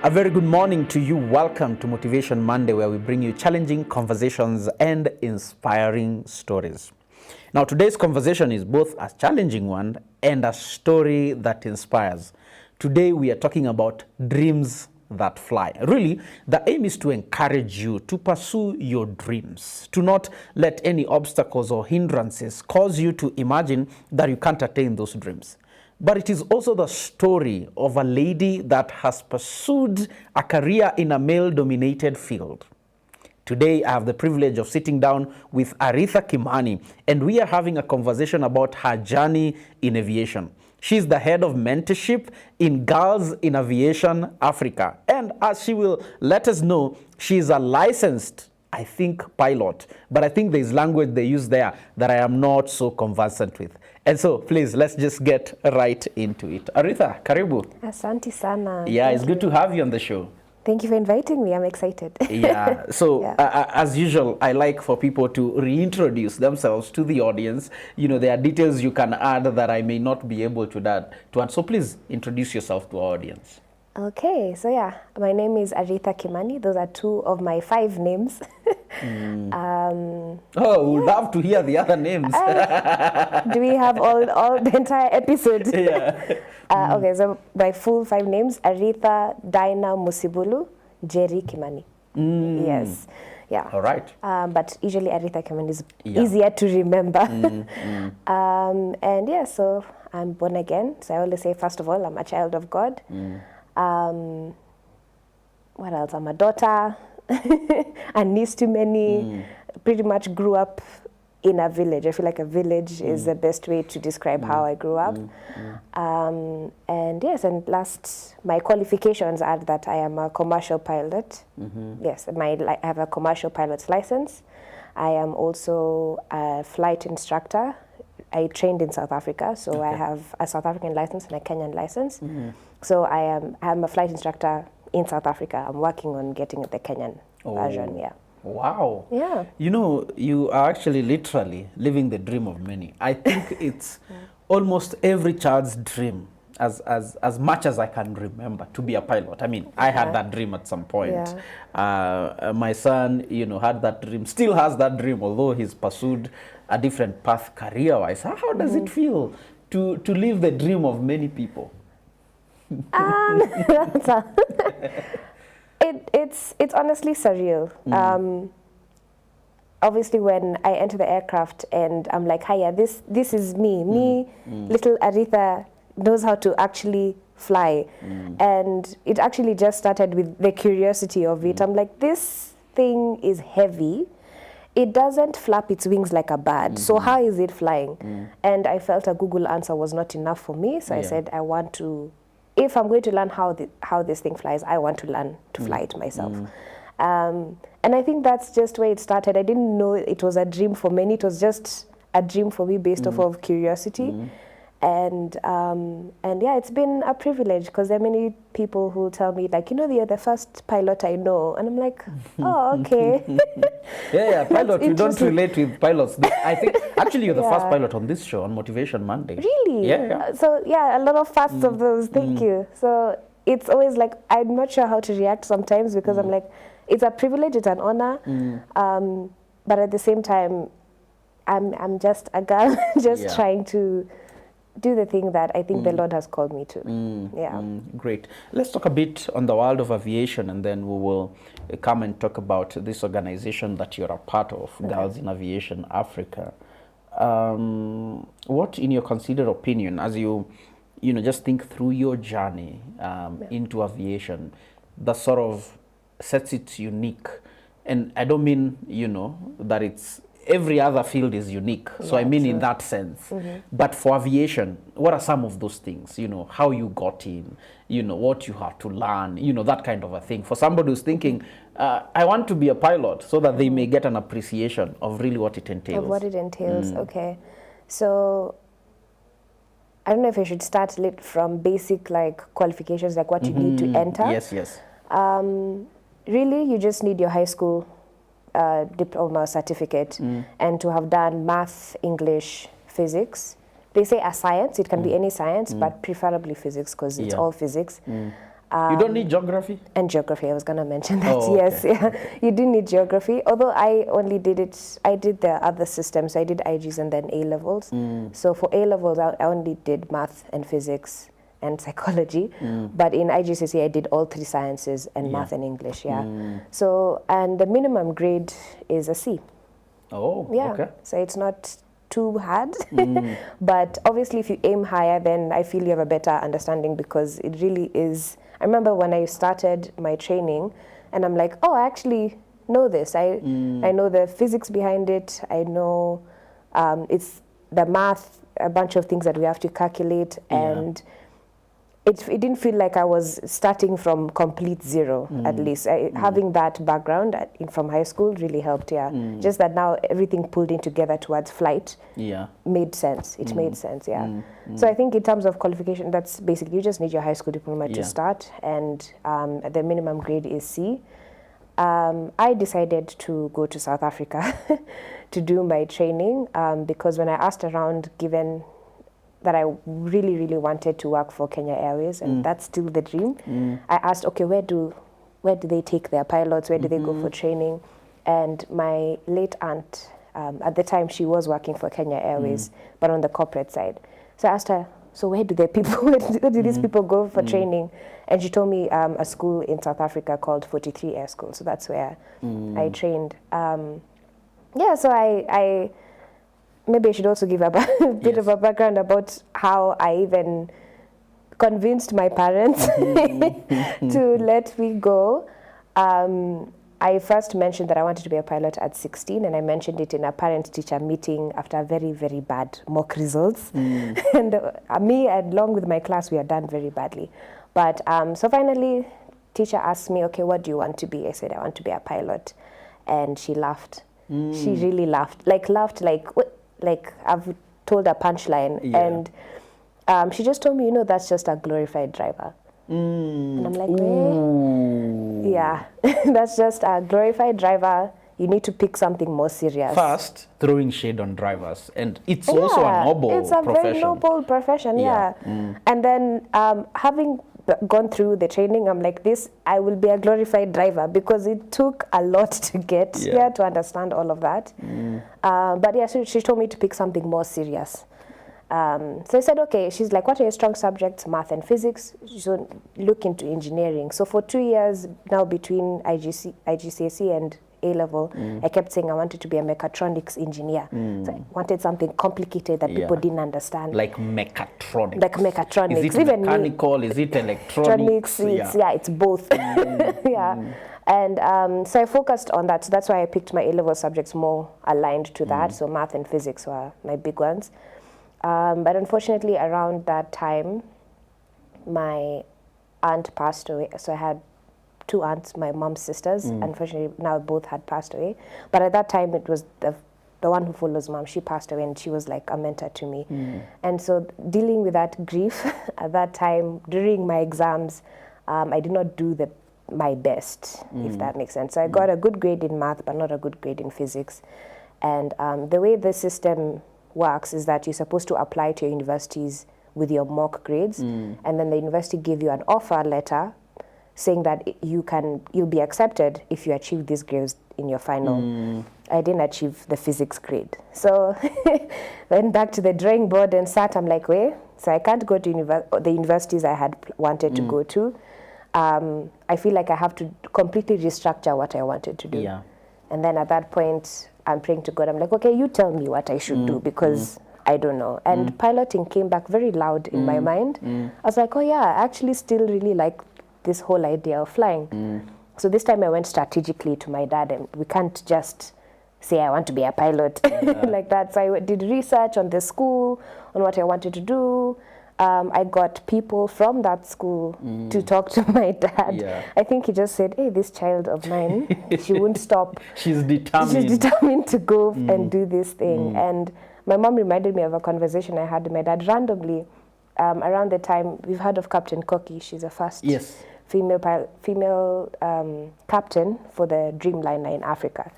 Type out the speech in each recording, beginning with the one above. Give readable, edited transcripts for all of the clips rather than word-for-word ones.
A very good morning to you. Welcome to Motivation Monday, where we bring you challenging conversations and inspiring stories. Now, today's conversation is both a challenging one and a story that inspires. Today, we are talking about dreams that fly. Really, the aim is to encourage you to pursue your dreams, to not let any obstacles or hindrances cause you to imagine that you can't attain those dreams. But it is also the story of a lady that has pursued a career in a male-dominated field. Today, I have the privilege of sitting down with Artha Kimani, and we are having a conversation about her journey in aviation. She's the head of mentorship in Girls in Aviation Africa. And as she will let us know, she's a licensed, I think, pilot. But I think there's language they use there that I am not so conversant with. And so, please, let's just get right into it. Artha, karibu. Asante sana. Yeah, it's good to have you on the show. Thank you for inviting me. I'm excited. Yeah. So, as usual, I like for people to reintroduce themselves to the audience. You know, there are details you can add that I may not be able to add. So please introduce yourself to our audience. Okay, so my name is Artha Kimani. Those are two of my 5 names. We'd love to hear the other names. Do we have all the entire episode? Yeah. Okay, so my full 5 names: Artha Dinah Musibulu Jerry Kimani. Yes. Yeah. All right. But usually Artha Kimani is easier to remember. And so I'm born again. So I always say, first of all, I'm a child of God. What else? I'm a daughter, a niece to many. Pretty much grew up in a village. I feel like a village is the best way to describe how I grew up. And yes, and my qualifications are that I am a commercial pilot. Yes, I have a commercial pilot's license. I am also a flight instructor. I trained in South Africa, so I have a South African license and a Kenyan license. So I'm a flight instructor in South Africa. I'm working on getting the Kenyan version, Wow. Yeah. You know, you are actually literally living the dream of many. I think it's almost every child's dream, as much as I can remember, to be a pilot. I mean, I had that dream at some point. My son, had that dream, still has that dream, although he's pursued a different path career-wise. How does it feel to live the dream of many people? It's honestly surreal. Obviously, when I enter the aircraft and I'm like, hiya, this is me. Little Artha knows how to actually fly. And it actually just started with the curiosity of it. I'm like, this thing is heavy. It doesn't flap its wings like a bird. So how is it flying? And I felt a Google answer was not enough for me. So I said, I want to, if I'm going to learn how this thing flies, I want to learn to fly it myself. And I think that's just where it started. I didn't know it was a dream for many. It was just a dream for me based off of curiosity. And it's been a privilege, because there are many people who tell me, like, you're the first pilot I know. And I'm like, oh, okay. Pilot, you don't relate with pilots. I think, actually, you're the first pilot on this show, on Motivation Monday. Really? Yeah. So, a lot of firsts of those. Thank you. So it's always like, I'm not sure how to react sometimes, because I'm like, it's a privilege, it's an honor. But at the same time, I'm just a girl, trying to do the thing that I think the Lord has called me to. Great. Let's talk a bit on the world of aviation, and then we will come and talk about this organization that you're a part of, Girls in Aviation Africa. What, in your considered opinion, as you just think through your journey into aviation, that sort of sets it unique? And I don't mean, that it's every other field is unique. So I mean, in that sense. But for aviation, what are some of those things? How you got in, what you have to learn, that kind of a thing. For somebody who's thinking, I want to be a pilot, so that they may get an appreciation of really what it entails. Of what it entails, okay. So I don't know if I should start from basic, like, qualifications, like what you need to enter. Yes. Really, you just need your high school diploma certificate and to have done math, English, physics. They say a science, it can be any science, but preferably physics, because it's all physics. You don't need geography? And geography, I was going to mention that. Oh, Yes, okay. yeah, you do need geography. Although I only did it, I did the other systems. I did IGs and then A levels. So for A levels, I only did math and physics and psychology. But in IGCSE, I did all 3 sciences and math and English. Yeah. So, and the minimum grade is a C. Oh, Yeah. okay. So it's not too hard. But obviously, if you aim higher, then I feel you have a better understanding, because it really is. I remember when I started my training, and I'm like, oh, I actually know this. I know the physics behind it. I know it's the math, a bunch of things that we have to calculate, and it didn't feel like I was starting from complete zero. At least having that background from high school really helped. Yeah, just that now everything pulled in together towards flight. Yeah, made sense. It made sense. Yeah. So I think in terms of qualification, that's basically you just need your high school diploma to start, and the minimum grade is C. I decided to go to South Africa to do my training because when I asked around, given that I really, really wanted to work for Kenya Airways, and that's still the dream. I asked, okay, where do they take their pilots? Where do they go for training? And my late aunt, at the time, she was working for Kenya Airways, but on the corporate side. So I asked her, so where do these people go for training? And she told me a school in South Africa called 43 Air School. So that's where I trained. So I maybe I should also give a bit of a background about how I even convinced my parents to let me go. I first mentioned that I wanted to be a pilot at 16, and I mentioned it in a parent-teacher meeting after very, very bad mock results. And me, along with my class, we had done very badly. But so finally, teacher asked me, okay, what do you want to be? I said, I want to be a pilot. And she laughed. She really laughed like I've told a punchline. And she just told me, that's just a glorified driver. And I'm like, yeah, that's just a glorified driver. You need to pick something more serious. First, throwing shade on drivers. And it's also a noble profession. It's a very noble profession, And then having gone through the training, I'm like, I will be a glorified driver, because it took a lot to get here to understand all of that. But yeah, so she told me to pick something more serious. So I said, okay. She's like, what are your strong subjects? Math and physics. So look into engineering. So for 2 years now, between IGCSE and A-level, I kept saying I wanted to be a mechatronics engineer. So I wanted something complicated that people didn't understand. Like mechatronics. Like mechatronics. Is it mechanical? Is it electronics? It's both. And so I focused on that. So that's why I picked my A-level subjects more aligned to that. So math and physics were my big ones. But unfortunately, around that time, my aunt passed away. So I had 2 aunts, my mom's sisters. Unfortunately, now both had passed away. But at that time, it was the one who follows mom. She passed away, and she was like a mentor to me. And so dealing with that grief at that time, during my exams, I did not do my best, if that makes sense. So I got a good grade in math, but not a good grade in physics. And the way the system works is that you're supposed to apply to your universities with your mock grades, and then the university give you an offer letter saying that you'll be accepted if you achieve these grades in your final. I didn't achieve the physics grade, so went back to the drawing board and sat. I'm like, wait, so I can't go to the universities I had wanted to go to. I feel like I have to completely restructure what I wanted to do. And then at that point, I'm praying to God. I'm like, okay, you tell me what I should do, because I don't know. And piloting came back very loud in my mind. I was like, oh yeah, I actually still really like this whole idea of flying. So this time I went strategically to my dad, and we can't just say I want to be a pilot like that. So I did research on the school, on what I wanted to do. I got people from that school to talk to my dad. I think he just said, hey, this child of mine, she won't stop. She's determined. She's determined to go and do this thing. And my mom reminded me of a conversation I had with my dad randomly around the time. We've heard of Captain Koki. She's the first female captain for the Dreamliner in Africa.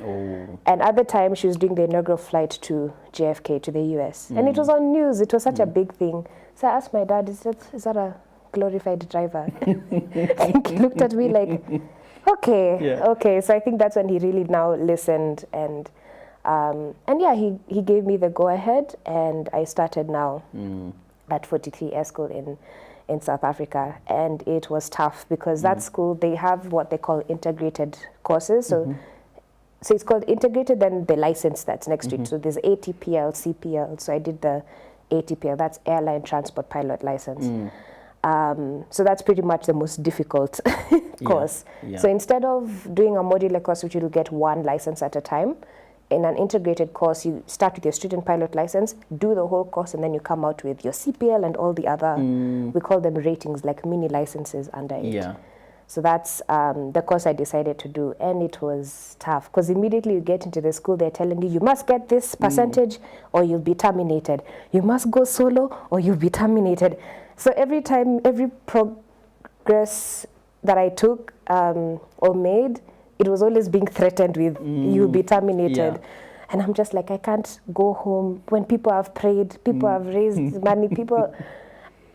And at the time, she was doing the inaugural flight to JFK, to the US. And it was on news. It was such a big thing. So I asked my dad, is that a glorified driver. I think he looked at me like, okay, okay. So I think that's when he really now listened, and yeah, he gave me the go-ahead, and I started now at 43 Air School in South Africa. And it was tough because that school, they have what they call integrated courses. So so it's called integrated, then the license that's next to it. So there's ATPL, CPL. So I did the ATPL, that's Airline Transport Pilot License. So that's pretty much the most difficult course. So instead of doing a modular course, which you'll get one license at a time, in an integrated course, you start with your student pilot license, do the whole course, and then you come out with your CPL and all the other, we call them ratings, like mini licenses under it. So that's the course I decided to do, and it was tough because immediately you get into the school, they're telling you, you must get this percentage or you'll be terminated. You must go solo or you'll be terminated. So every time, every progress that I took or made, it was always being threatened with, you'll be terminated. And I'm just like, I can't go home when people have prayed, people have raised money, people.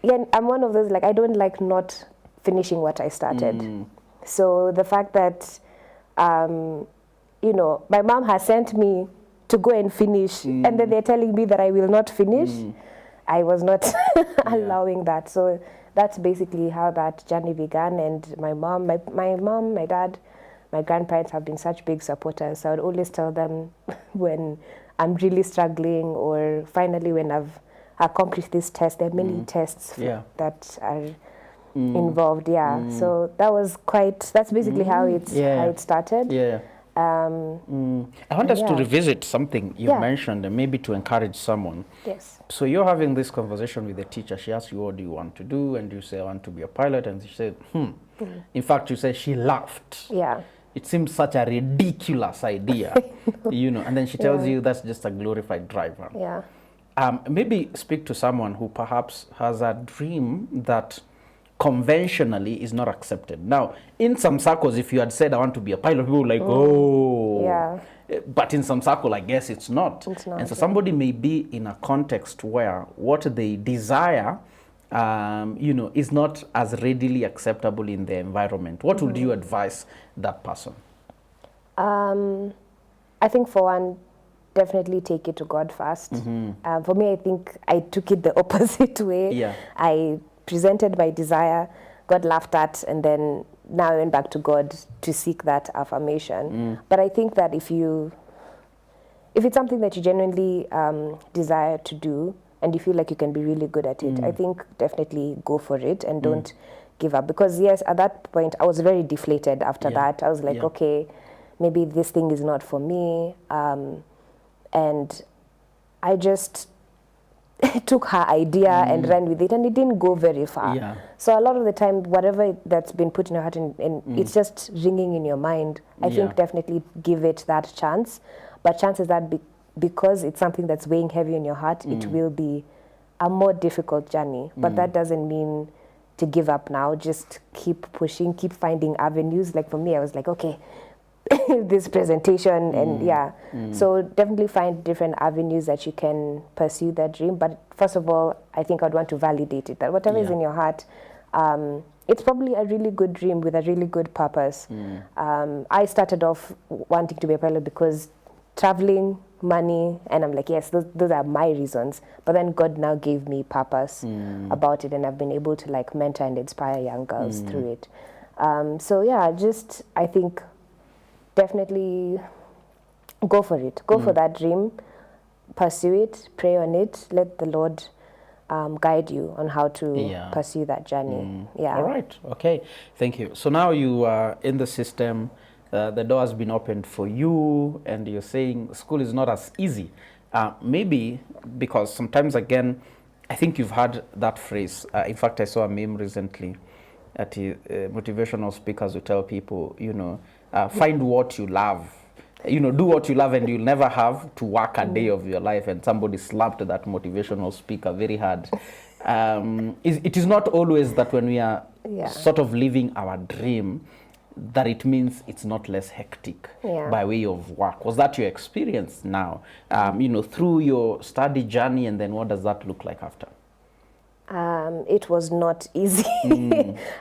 Yeah, I'm one of those, like, I don't like not finishing what I started. So the fact that, you know, my mom has sent me to go and finish, and then they're telling me that I will not finish, I was not allowing that. So that's basically how that journey began. And my mom, my dad, my grandparents have been such big supporters. So I would always tell them when I'm really struggling, or finally when I've accomplished this test. There are many tests that are involved. So that was that's basically how it started. I want us to revisit something you mentioned, and maybe to encourage someone. Yes. So you're having this conversation with the teacher. She asks you, what do you want to do? And you say, I want to be a pilot. And she said, In fact, you say she laughed. It seems such a ridiculous idea, you know. And then she tells you that's just a glorified driver. Maybe speak to someone who perhaps has a dream that conventionally is not accepted. Now, in some circles, if you had said, I want to be a pilot, people were like, but in some circle, I guess it's not. And so somebody may be in a context where what they desire, you know, is not as readily acceptable in the environment. What would you advise that person? I think for one, definitely take it to God first. For me, I think I took it the opposite way. I presented my desire, God laughed at, and then now I went back to God to seek that affirmation. But I think that if it's something that you genuinely desire to do, and you feel like you can be really good at it, I think definitely go for it and don't give up. Because yes, at that point, I was very deflated after that. I was like, okay, maybe this thing is not for me. And I just took her idea and ran with it, and it didn't go very far. So a lot of the time, whatever that's been put in your heart, and it's just ringing in your mind, I think definitely give it that chance. But chances that because it's something that's weighing heavy in your heart, it will be a more difficult journey. But that doesn't mean to give up now. Just keep pushing, keep finding avenues. Like for me, I was like, okay, this presentation, and so definitely find different avenues that you can pursue that dream. But first of all, I think I'd want to validate it, that whatever is in your heart, it's probably a really good dream with a really good purpose. I started off wanting to be a pilot because traveling, money, and I'm like, yes, those are my reasons. But then God now gave me purpose about it, and I've been able to like mentor and inspire young girls through it. So yeah, just I think definitely go for it. Go for that dream, pursue it, pray on it, let the Lord guide you on how to pursue that journey. All right, okay, thank you. So now you are in the system, the door has been opened for you, and you're saying school is not as easy. Maybe because sometimes, again, I think you've heard that phrase. In fact, I saw a meme recently at motivational speakers who tell people, you know, find what you love, you know, do what you love, and you'll never have to work a day of your life. And somebody slapped that motivational speaker very hard. It is not always that when we are sort of living our dream, that it means it's not less hectic by way of work. Was that your experience now, you know, through your study journey, and then what does that look like after? It was not easy.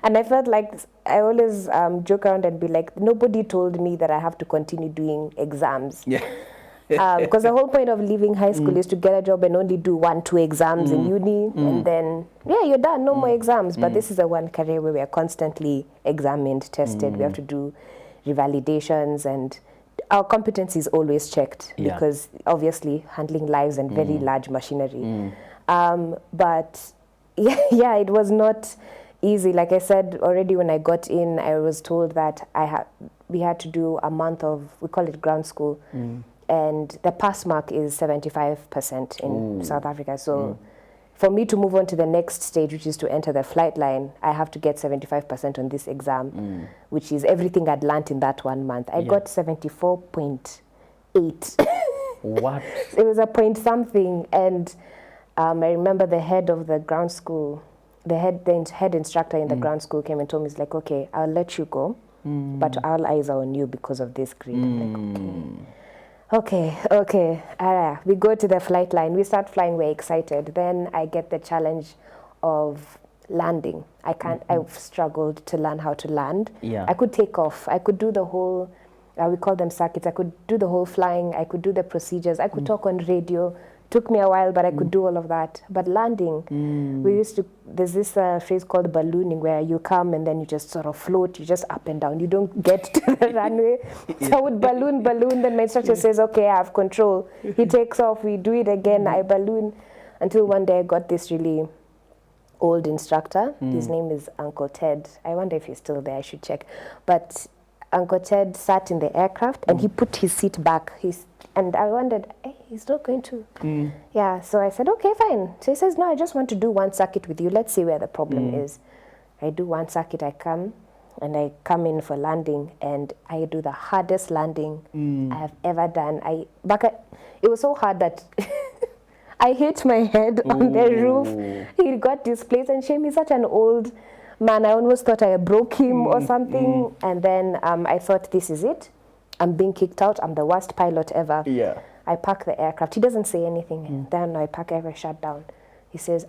And I felt like I always joke around and be like, nobody told me that I have to continue doing exams. Yeah. Because the whole point of leaving high school is to get a job and only do 1-2 exams in uni, and then, yeah, you're done, no more exams. But this is a one career where we are constantly examined, tested. We have to do revalidations, and our competence is always checked because obviously handling lives and very large machinery. But yeah, it was not easy. Like I said already, when I got in, I was told that we had to do a month of, we call it ground school, and the pass mark is 75% in South Africa. So for me to move on to the next stage, which is to enter the flight line, I have to get 75% on this exam, which is everything I'd learned in that 1 month. I got 74.8. What? It was a point something, and I remember the head of the ground school, the head instructor in the ground school came and told me, he's like, okay, I'll let you go, but all eyes are on you because of this grade. I'm like, okay. We go to the flight line. We start flying. We're excited. Then I get the challenge of landing. I've struggled to learn how to land. Yeah. I could take off. I could do the whole, we call them circuits. I could do the whole flying. I could do the procedures. I could talk on radio. Took me a while, but I could do all of that. But landing, there's this phrase called ballooning, where you come and then you just sort of float, you just up and down. You don't get to the runway. So I would balloon, then my instructor says, okay, I have control. He takes off, we do it again, I balloon. Until one day I got this really old instructor. His name is Uncle Ted. I wonder if he's still there, I should check. But Uncle Ted sat in the aircraft and he put his seat back. And I wondered, hey, he's not going to. Yeah, so I said, okay, fine. So he says, no, I just want to do one circuit with you. Let's see where the problem is. I do one circuit, I come in for landing, and I do the hardest landing I have ever done. It was so hard that I hit my head on the roof. He got displaced, and shame, he's such an old man. I almost thought I broke him or something. And then I thought, this is it. I'm being kicked out. I'm the worst pilot ever. Yeah. I park the aircraft. He doesn't say anything. Then I park every shut down. He says,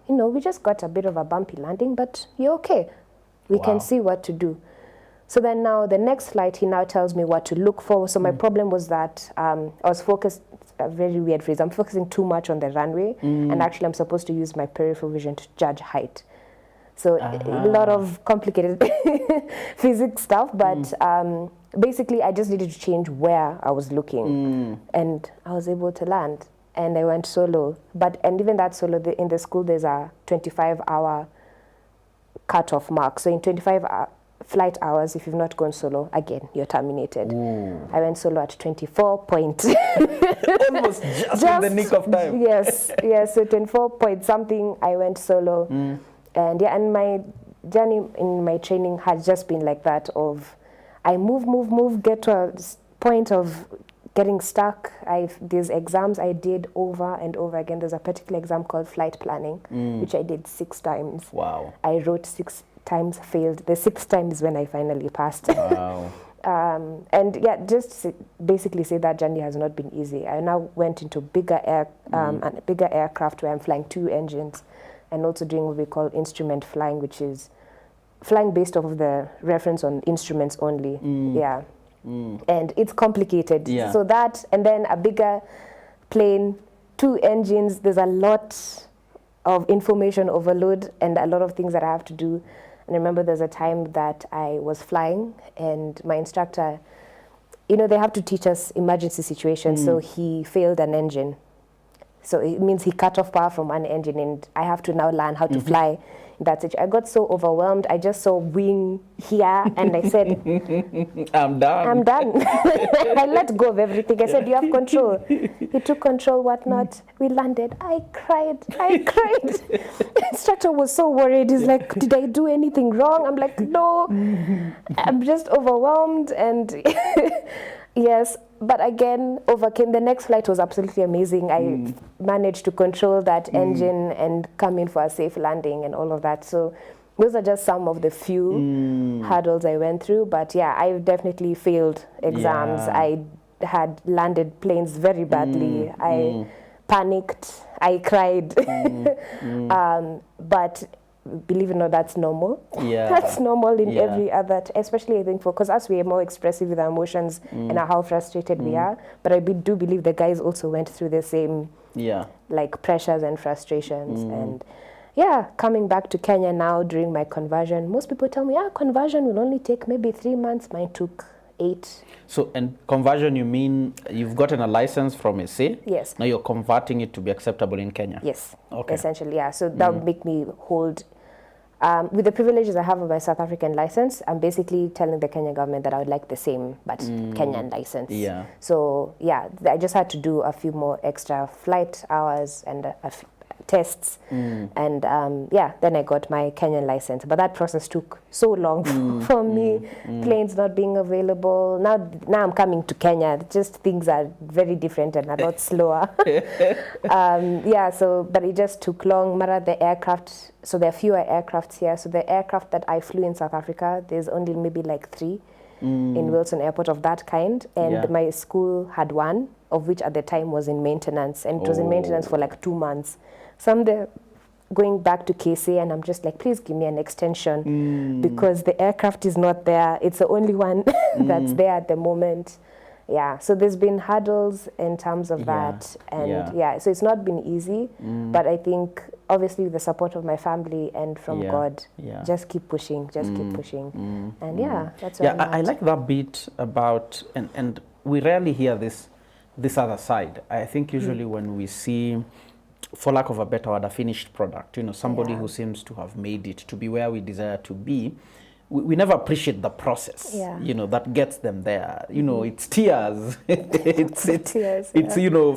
we just got a bit of a bumpy landing, but you're okay. We can see what to do. So then now the next flight, he now tells me what to look for. So my problem was that I was focused, a very weird phrase, I'm focusing too much on the runway. And actually I'm supposed to use my peripheral vision to judge height. So a lot of complicated physics stuff, but basically I just needed to change where I was looking, and I was able to land, and I went solo. And even that solo, in the school there's a 25-hour cut-off mark. So in 25 flight hours, if you've not gone solo, again, you're terminated. I went solo at 24 point. Almost just in the nick of time. Yes, so 24 point something, I went solo. And my journey in my training has just been like that of, I move, get to a point of getting stuck. These exams I did over and over again. There's a particular exam called flight planning, which I did 6 times. Wow. I wrote 6 times, failed. The 6th time is when I finally passed. Wow. And yeah, just basically say that journey has not been easy. I now went into bigger aircraft where I'm flying 2 engines, and also doing what we call instrument flying, which is flying based off of the reference on instruments only. And it's complicated. So that, and then a bigger plane, 2 engines, there's a lot of information overload and a lot of things that I have to do. And I remember there's a time that I was flying, and my instructor, they have to teach us emergency situations, so he failed an engine. So it means he cut off power from one engine, and I have to now learn how to fly in that situation. I got so overwhelmed. I just saw wing here, and I said, I'm done. I let go of everything. I said, you have control. He took control, whatnot. We landed. I cried. The instructor was so worried. He's like, did I do anything wrong? I'm like, no. I'm just overwhelmed. And yes, but again, overcame. The next flight was absolutely amazing. I managed to control that engine and come in for a safe landing and all of that. So those are just some of the few hurdles I went through. But yeah, I definitely failed exams. I had landed planes very badly. I panicked, I cried. But believe it or not, that's normal. Yeah. That's normal in every other, especially I think because us, we are more expressive with our emotions and how frustrated we are. But I do believe the guys also went through the same like pressures and frustrations. And yeah, coming back to Kenya now during my conversion, most people tell me, conversion will only take maybe 3 months. Mine took 8. So, and conversion, you mean you've gotten a license from SA? Yes. Now you're converting it to be acceptable in Kenya? Yes. Okay. Essentially, yeah. So that would make me hold, with the privileges I have of my South African license, I'm basically telling the Kenyan government that I would like the same, but Kenyan license. Yeah. So yeah, I just had to do a few more extra flight hours and tests, and then I got my Kenyan license. But that process took so long for me. Planes not being available. Now I'm coming to Kenya. Just things are very different and a lot slower. But it just took long. Mara, the aircraft. So there are fewer aircrafts here. So the aircraft that I flew in South Africa, there's only maybe like 3 in Wilson Airport of that kind, and my school had 1, of which at the time was in maintenance, and it was in maintenance for like 2 months. So I'm there going back to KC, and I'm just like, please give me an extension because the aircraft is not there. It's the only one that's there at the moment. Yeah, so there's been hurdles in terms of that, and so it's not been easy, but I think obviously with the support of my family and from God, just keep pushing, and that's what I like that bit about, and we rarely hear this other side. I think usually when we see, for lack of a better word, a finished product, somebody who seems to have made it to be where we desire to be, we never appreciate the process, that gets them there. It's tears. it's tears,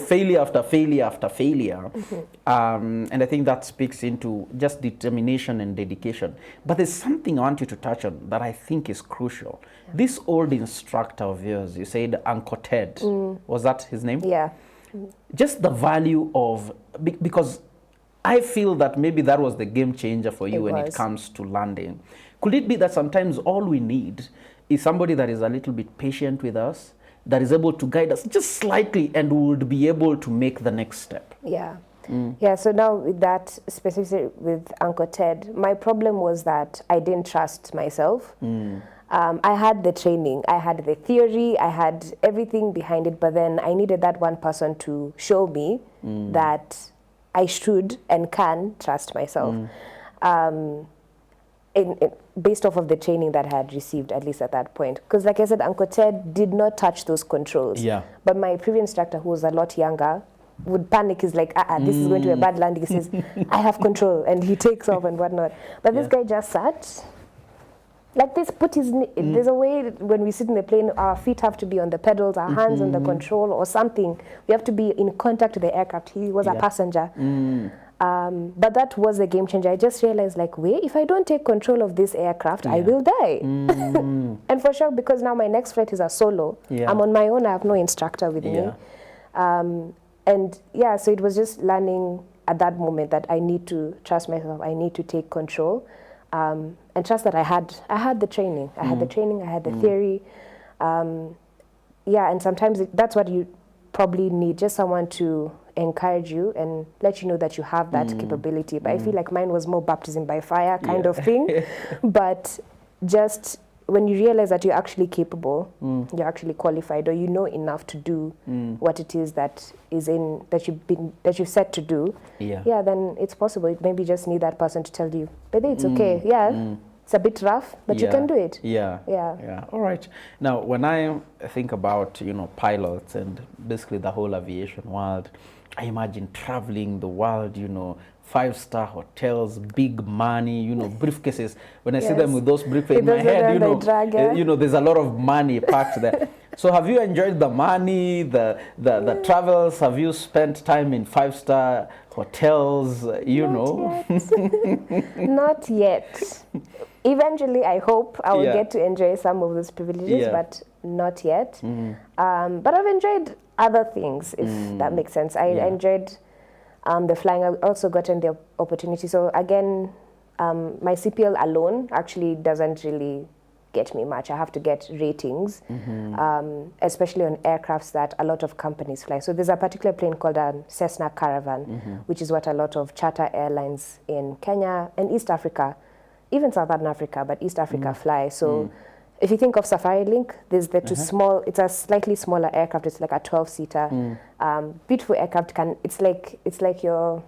failure after failure after failure. And I think that speaks into just determination and dedication. But there's something I want you to touch on that I think is crucial. This old instructor of yours, you said Uncle Ted, was that his name? Yeah. Just the value of, because I feel that maybe that was the game changer for you when it comes to landing. Could it be that sometimes all we need is somebody that is a little bit patient with us, that is able to guide us just slightly, and would be able to make the next step? Yeah. Yeah, so now with that specific with Uncle Ted, my problem was that I didn't trust myself. I had the training, I had the theory, I had everything behind it, but then I needed that one person to show me that I should and can trust myself. Based off of the training that I had received, at least at that point. Because like I said, Uncle Ted did not touch those controls. Yeah. But my previous instructor, who was a lot younger, would panic. He's like, this is going to be a bad landing. He says, I have control. And he takes off and whatnot. But this guy just sat like this, put his knee. There's a way when we sit in the plane, our feet have to be on the pedals, our hands on the control or something. We have to be in contact with the aircraft. He was a passenger. But that was a game changer. I just realized, like, wait, if I don't take control of this aircraft, I will die. And for sure, because now my next flight is a solo. I'm on my own. I have no instructor with me. So it was just learning at that moment that I need to trust myself. I need to take control, and trust that I had the training. I had the training. I had the theory. And sometimes that's what you probably need, just someone to encourage you and let you know that you have that capability. But I feel like mine was more baptism by fire kind of thing. But just when you realize that you're actually capable, you're actually qualified, or you know enough to do what it is that you've set to do, then it's possible. You maybe just need that person to tell you, baby, it's okay. It's a bit rough, but you can do it. All right. Now, when I think about, pilots and basically the whole aviation world, I imagine traveling the world, 5-star hotels, big money, briefcases. When I see them with those briefcases in my head, there's a lot of money packed there. So have you enjoyed the money, the travels? Have you spent time in 5-star hotels, Not yet. Eventually, I hope I will get to enjoy some of those privileges, but not yet. But I've enjoyed other things, if that makes sense. I enjoyed the flying. I've also gotten the opportunity. So again, my CPL alone actually doesn't really get me much. I have to get ratings, especially on aircrafts that a lot of companies fly. So there's a particular plane called a Cessna Caravan, which is what a lot of charter airlines in Kenya and East Africa, even Southern Africa, but East Africa fly. So if you think of Safari Link, there's the two small, it's a slightly smaller aircraft. It's like a 12-seater, beautiful aircraft. It's like your,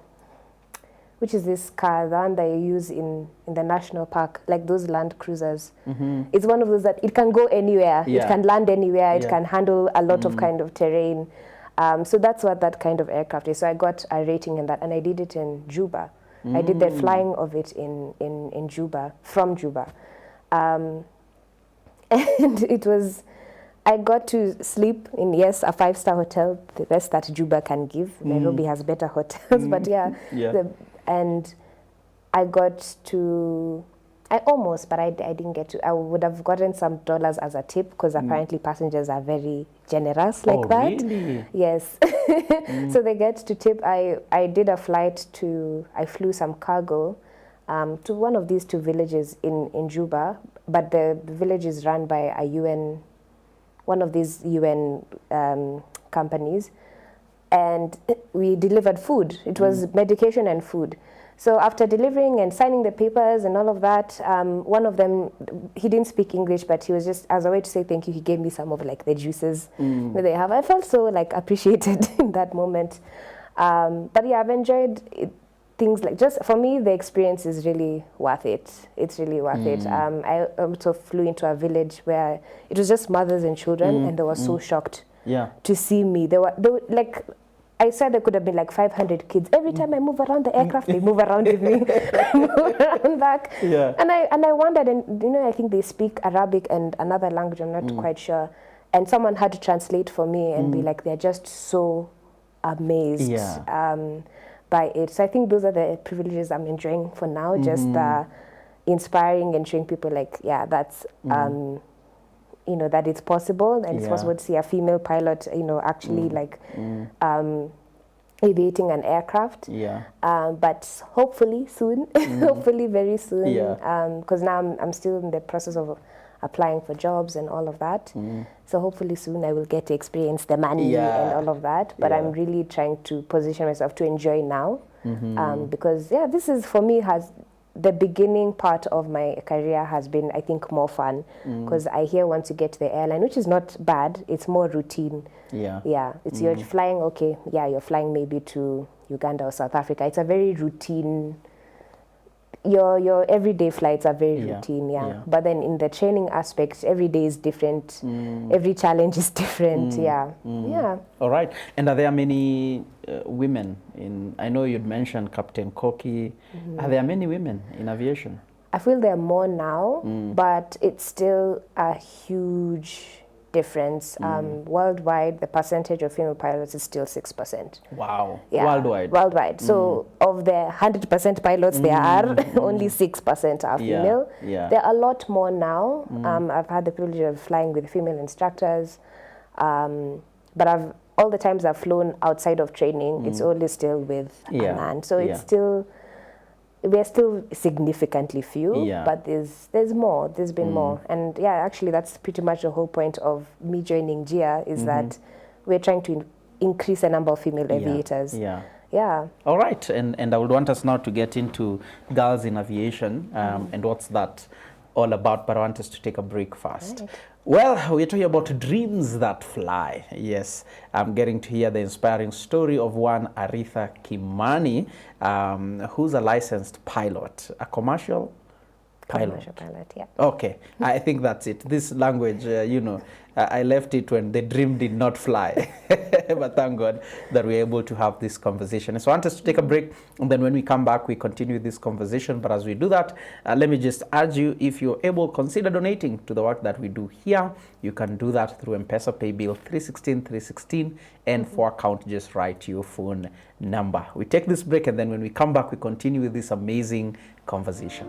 which is this car, the one that you use in the national park, like those Land Cruisers. It's one of those that it can go anywhere. Yeah. It can land anywhere. It Yeah. can handle a lot of kind of terrain. So that's what that kind of aircraft is. So I got a rating in that, and I did it in Juba. I did the flying of it in Juba, from Juba. And it was, I got to sleep in, yes, a 5-star hotel, the best that Juba can give. Nairobi has better hotels, but yeah. And I got to, I almost, but I didn't get to. I would have gotten some dollars as a tip, because apparently passengers are very generous like that. Really? Yes. So they get to tip. I did a flight I flew some cargo to one of these 2 villages in Juba, but the village is run by a UN, one of these UN companies. And we delivered food. It was medication and food. So after delivering and signing the papers and all of that, one of them, he didn't speak English, but he was just, as a way to say thank you, he gave me some of like the juices that they have. I felt so like appreciated in that moment. But yeah, I've enjoyed things like, just for me, the experience is really worth it. It's really worth it. I also flew into a village where it was just mothers and children, and they were so shocked to see me. They were like, I said there could have been like 500 kids. Every time I move around the aircraft, they move around with me, move around back. Yeah. And I wondered, and I think they speak Arabic and another language, I'm not quite sure. And someone had to translate for me and be like, they're just so amazed by it. So I think those are the privileges I'm enjoying for now, just inspiring and showing people like, that's, that it's possible, and it's possible to see a female pilot, actually like aviating an aircraft. But hopefully soon, hopefully very soon, because now I'm still in the process of applying for jobs and all of that. So hopefully soon I will get to experience the money and all of that. But I'm really trying to position myself to enjoy now, because this is, for me, the beginning part of my career has been, I think, more fun, because I hear once you get to the airline, which is not bad, it's more routine. It's you're flying, you're flying maybe to Uganda or South Africa. It's a very routine, your everyday flights are very routine, but then in the training aspect, every day is different, every challenge is different. All right. And are there many women in, I know you'd mentioned Captain Koki, are there many women in aviation? I feel there are more now, but it's still a huge difference. Worldwide, the percentage of female pilots is still 6%. Wow. Worldwide. Worldwide. So of the 100% pilots there are, only 6% are female. There are a lot more now. I've had the privilege of flying with female instructors, but all the times I've flown outside of training, it's only still with a man. So it's still, we're still significantly few, but there's more, there's been more. And actually that's pretty much the whole point of me joining GIA, is that we're trying to increase the number of female aviators. All right, and I would want us now to get into girls in aviation and what's that all about, but I want us to take a break first. Right. Well, we're talking about dreams that fly. Yes, I'm getting to hear the inspiring story of one Artha Kimani, who's a licensed pilot, a commercial pilot. Commercial pilot, yeah. Okay, I think that's it. This language, I left it when the dream did not fly. But thank God that we're able to have this conversation. So I want us to take a break, and then when we come back, we continue this conversation. But as we do that, let me just urge you, if you're able, consider donating to the work that we do here. You can do that through M-Pesa Pay Bill 316 and for account, just write your phone number. We take this break, and then when we come back, we continue with this amazing conversation.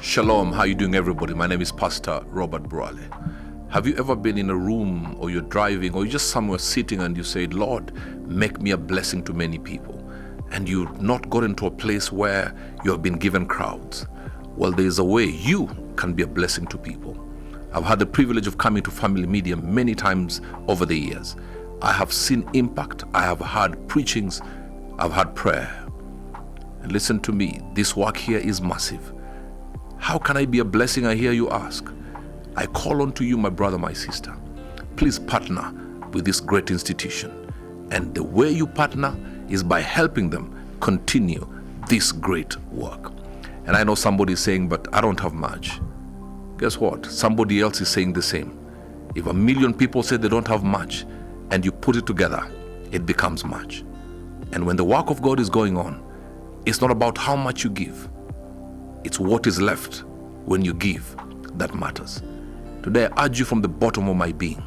Shalom, how you doing everybody? My name is Pastor Robert Broale. Have you ever been in a room, or you're driving, or you're just somewhere sitting and you say, Lord, make me a blessing to many people? and you've not got into a place where you have been given crowds, well, there is a way you can be a blessing to people. I've had the privilege of coming to Family Media many times over the years. I have seen impact. I have had preachings. I've had prayer. And listen to me, this work here is massive. How can I be a blessing, I hear you ask? I call on to you, my brother, my sister. Please partner with this great institution. And the way you partner is by helping them continue this great work. And I know somebody is saying, but I don't have much. Guess what? Somebody else is saying the same. If 1 million people say they don't have much, and you put it together, it becomes much. And when the work of God is going on, it's not about how much you give. It's what is left when you give that matters. Today, I urge you from the bottom of my being,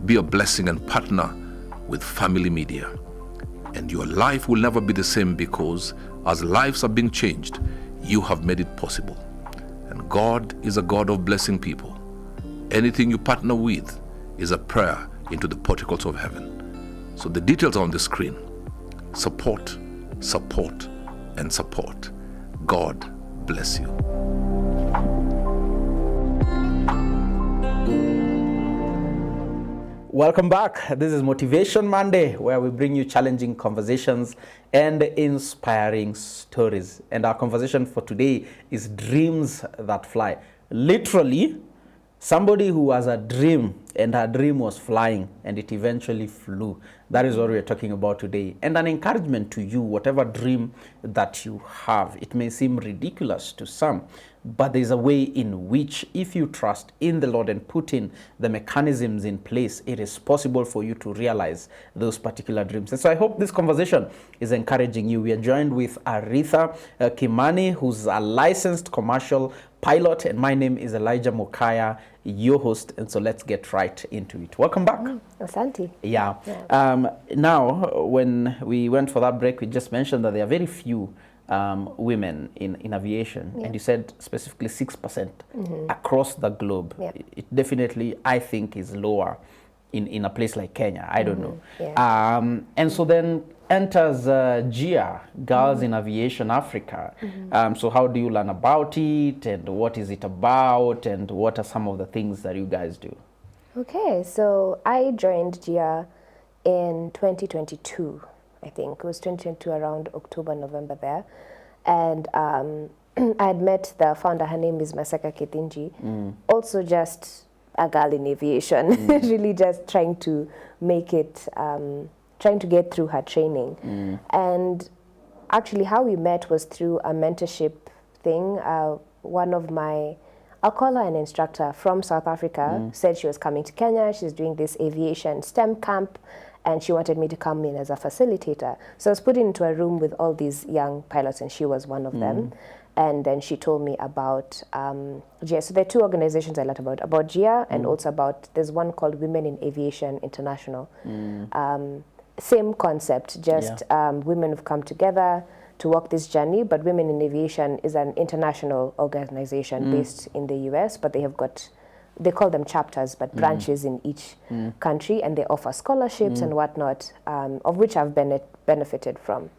be a blessing and partner with Family Media. And your life will never be the same, because as lives are being changed, you have made it possible. And God is a God of blessing people. Anything you partner with is a prayer into the porticles of heaven. So the details are on the screen. Support, support, and support. God bless you. Welcome back. This is Motivation Monday, where we bring you challenging conversations and inspiring stories. And our conversation for today is dreams that fly. Literally, somebody who has a dream and her dream was flying and it eventually flew. That is what we're talking about today. And an encouragement to you, whatever dream that you have. It may seem ridiculous to some, but there's a way in which, if you trust in the Lord and put in the mechanisms in place, it is possible for you to realize those particular dreams. And so I hope this conversation is encouraging you. We are joined with Artha Kimani, who's a licensed commercial pilot, and my name is Elijah Mokaya, your host. And so let's get right into it. Welcome back. Asante. Yeah. Now, when we went for that break, we just mentioned that there are very few women in aviation, and you said specifically 6% across the globe. It definitely, I think, is lower in a place like Kenya. I don't know. And so then enters GIA, Girls in Aviation Africa. So how do you learn about it, and what is it about, and what are some of the things that you guys do? Okay, so I joined GIA in 2022. I think it was 2022, around October, November there. And I had met the founder. Her name is Maseka Ketinji. Also just a girl in aviation, really just trying to make it, trying to get through her training. And actually how we met was through a mentorship thing. One of my, I'll call her an instructor from South Africa, said she was coming to Kenya. She's doing this aviation STEM camp, and she wanted me to come in as a facilitator. So I was put into a room with all these young pilots, and she was one of them. And then she told me about GIA. So there are two organizations I learned about GIA, and also about, there's one called Women in Aviation International. Same concept, just women have come together to walk this journey, but Women in Aviation is an international organization based in the US, but they have got, they call them chapters, but branches in each country, and they offer scholarships and whatnot, of which I've benefited from.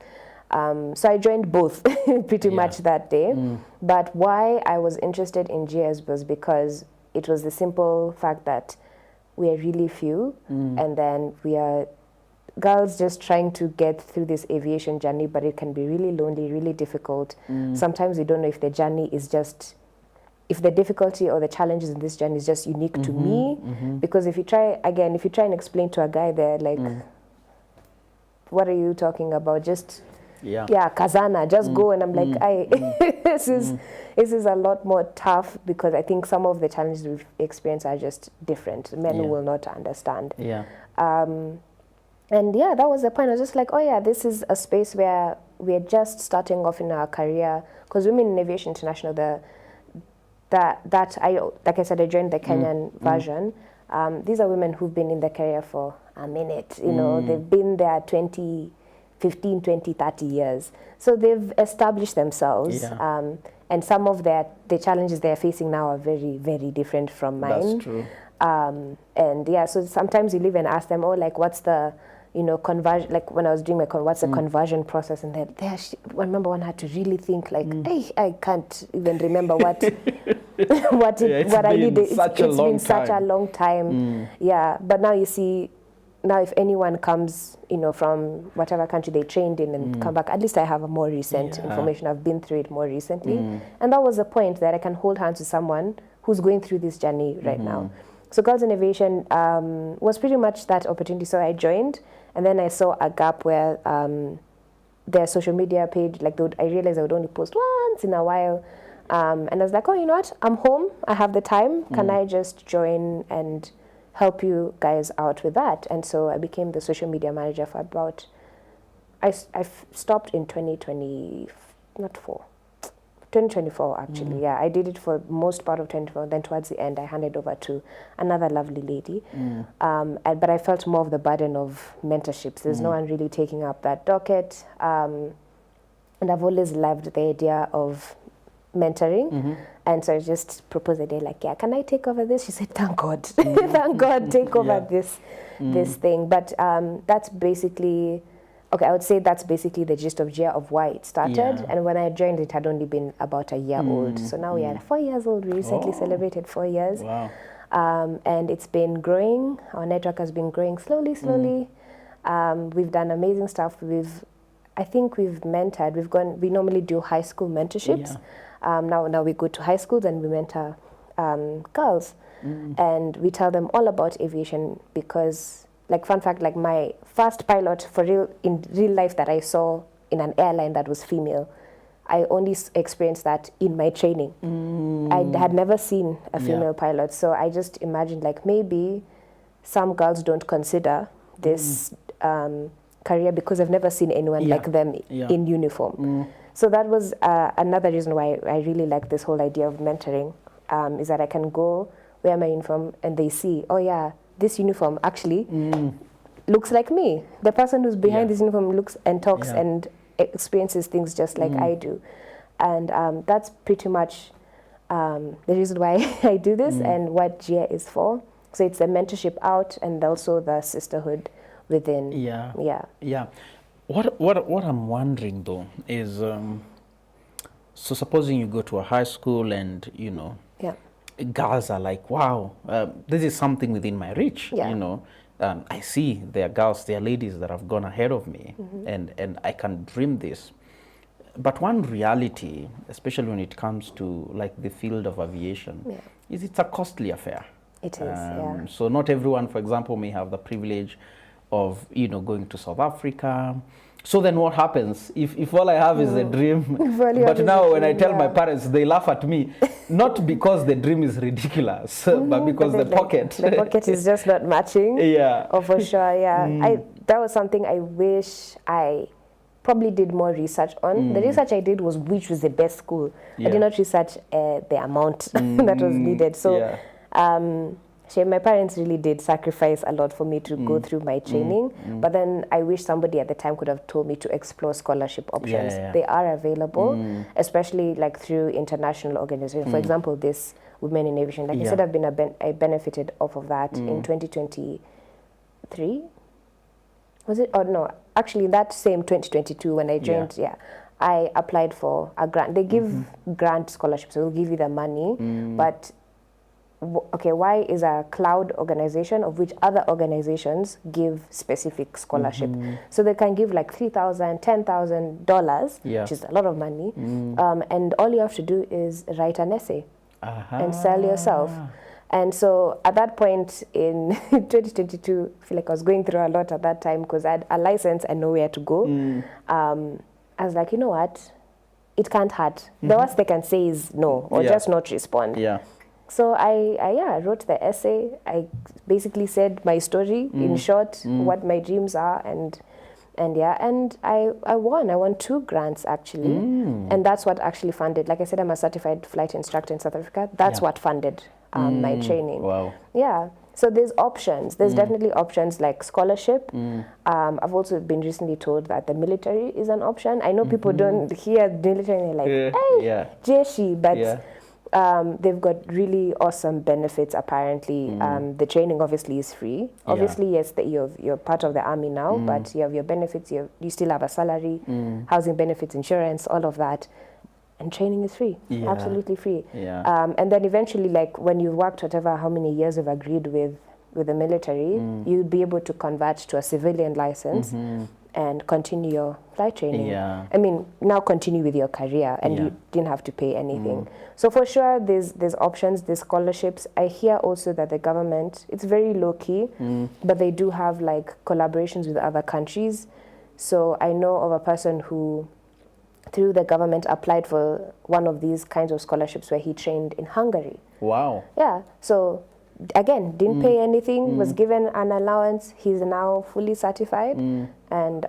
So I joined both pretty much that day. But why I was interested in GIA was because it was the simple fact that we are really few, and then we are girls just trying to get through this aviation journey, but it can be really lonely, really difficult. Sometimes you don't know if the journey is just, if the difficulty or the challenges in this journey is just unique to me. Because if you try, again, if you try and explain to a guy there, like, what are you talking about? Just, Kazana, just go. And I'm like, this is a lot more tough, because I think some of the challenges we've experienced are just different. Men will not understand. And yeah, that was the point. I was just like, oh yeah, this is a space where we're just starting off in our career. Because Women in Aviation International, like I said, I joined the Kenyan version. These are women who've been in their career for a minute. You know, they've been there 15, 20, 30 years. So they've established themselves. And some of the challenges they're facing now are very, very different from mine. That's true. And yeah, so sometimes you live and ask them, oh, like, what's the you know, conversion, like when I was doing my, what's the conversion process, and then I remember one had to really think like, hey, I can't even remember what what I needed. It's been such a long time. Yeah, but now you see, now if anyone comes, you know, from whatever country they trained in and come back, at least I have a more recent information. I've been through it more recently. And that was the point, that I can hold hands with someone who's going through this journey right now. So Girls in Aviation was pretty much that opportunity. So I joined, and then I saw a gap where their social media page, like I realized I would only post once in a while. And I was like, oh, you know what? I'm home. I have the time. Can I just join and help you guys out with that? And so I became the social media manager for about, I stopped in 2024 actually. Yeah, I did it for most part of 2024. Then towards the end, I handed over to another lovely lady. But I felt more of the burden of mentorships. There's no one really taking up that docket. And I've always loved the idea of mentoring. And so I just proposed a day like, yeah, can I take over this? She said, thank God. Thank God, take over this thing. But that's basically, okay, I would say that's basically the gist of why it started. And when I joined, it had only been about a year old. So now we are 4 years old. We recently celebrated 4 years. Wow. And it's been growing. Our network has been growing slowly. We've done amazing stuff. I think we've mentored. We normally do high school mentorships. Now we go to high schools and we mentor girls. And we tell them all about aviation because, like, fun fact, like my first pilot in real life that I saw in an airline that was female, I only experienced that in my training. I had never seen a female pilot. So I just imagined, like, maybe some girls don't consider this career because I've never seen anyone like them in uniform. So that was another reason why I really like this whole idea of mentoring, is that I can go wear my uniform and they see, oh yeah, this uniform actually looks like me. The person who's behind this uniform looks and talks and experiences things just like I do. And that's pretty much the reason why I do this and what GIA is for. So it's the mentorship out and also the sisterhood within. What I'm wondering though is, so supposing you go to a high school and, you know, girls are like, wow, this is something within my reach, you know. I see there are girls, there are ladies that have gone ahead of me and I can dream this. But one reality, especially when it comes to like the field of aviation, is it's a costly affair. It is, So not everyone, for example, may have the privilege of, you know, going to South Africa. So then what happens if all I have is a dream? But now when I tell my parents, they laugh at me, not because the dream is ridiculous, but because the pocket. The pocket is just not matching. Oh, for sure, that was something I wish I probably did more research on. The research I did was which was the best school. I did not research the amount that was needed. So my parents really did sacrifice a lot for me to go through my training, but then I wish somebody at the time could have told me to explore scholarship options. They are available, especially like through international organizations. For example, this Women in Aviation, like I said, I benefited off of that in 2023. Was it? Or no, actually that same 2022 when I joined, I applied for a grant. They give grant scholarships, so they'll give you the money, but okay, why is a cloud organization of which other organizations give specific scholarship? So they can give like $3,000, $10,000, which is a lot of money, and all you have to do is write an essay and sell yourself. And so at that point in 2022, I feel like I was going through a lot at that time because I had a license and nowhere to go. I was like, you know what? It can't hurt. The worst they can say is no, or just not respond. So I wrote the essay. I basically said my story in short, what my dreams are, and I won. I won 2 grants actually, and that's what actually funded. Like I said, I'm a certified flight instructor in South Africa. That's what funded my training. Wow. So there's options. There's definitely options like scholarship. I've also been recently told that the military is an option. I know people don't hear military and they're like, hey, Jeshi, but They've got really awesome benefits, apparently. The training obviously is free. Obviously, yes, you're part of the army now, but you have your benefits, you still have a salary, housing benefits, insurance, all of that. And training is free, absolutely free. And then eventually, like when you've worked whatever, how many years you've agreed with the military, you'll be able to convert to a civilian license and continue your flight training. I mean, now continue with your career, and you didn't have to pay anything. So for sure, there's options, there's scholarships. I hear also that the government, it's very low key, but they do have like collaborations with other countries. So I know of a person who, through the government, applied for one of these kinds of scholarships where he trained in Hungary. Wow. Yeah. So again, didn't pay anything, was given an allowance. He's now fully certified, and